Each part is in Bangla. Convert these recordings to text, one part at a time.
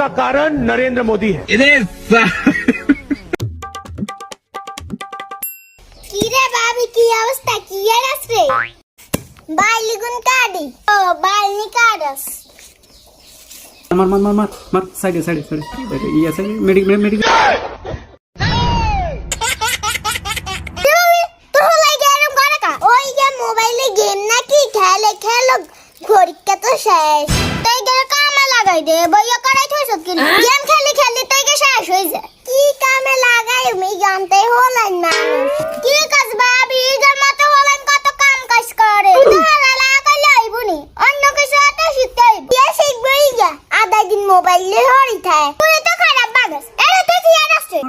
उसका कारण नरेंद्र मोदी है। কিরে ভাবি কি অবস্থা কি এরাস রে বাইলি গুন কাডি ও বাইনি কাডাস মার সাইডে ইয়া সাইডে মেডিকেল তোর লাগে এরকম করে কা ওই যে মোবাইলে গেম নাকি খেলো পরীক্ষা তো শেষ তাই গেলে কামে লাগাই দে বইয়া করাই থইছ কি গেম খেলি তাই গে শেষ হই যায় কি কামে লাগাই আমি জানতে হলাম মানুষ কি কাজ ভাবি এর মতো হলাম কত কাম কাজ করে তাহলে লাগাই লাইবনি অন্য কিছু এত শিখতেই বিয়ে শিখবই যা আধা দিন মোবাইলে হরি থাকে তুই তো খারাপ বাগাস এরে তুই কি আনছিস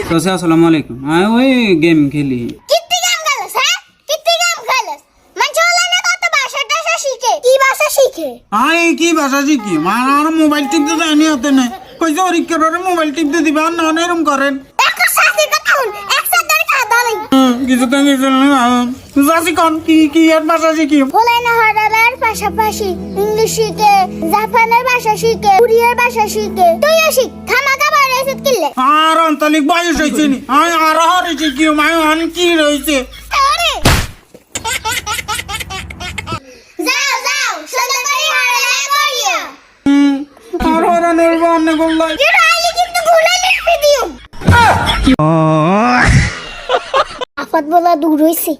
তো আসসালামু আলাইকুম আমি ওই গেম খেলি কিত্তি গেম খেলছ হ্যাঁ কিত্তি গেম খেলছ মানে হলাম কত ভাষাটা শিখে কি ভাষা শিখে আই কি ভাষা শিখি আর মোবাইল টিপতে জানি হতে না কইছো রিক্কারে মোবাইল টিপতে দিবা না এরকম করেন দেখো শাসির কথা শুন একসাথে ধরে খাওয়া নাই কিছু তো কিছু না জাসি কোন কি এর ভাষা শিখি বলে না হরালার পাশাপাশি ইংলিশ শিখে জাপানের ভাষা শিখে কোরিয়ার ভাষা শিখে তুইও শিখ খামাকা বারে এসে কিলে আর অন্তলিক বয়স হইছে নি আই আর হরিছে কি মাই অন কি রইছে আরে যাও সুন্দর করে হরালা করিও আর হরানোর বন্নে গোল্লাই কি রাইলি কিন্তু ভুলে লিখবি দিও আফাত বলা দূর হইছে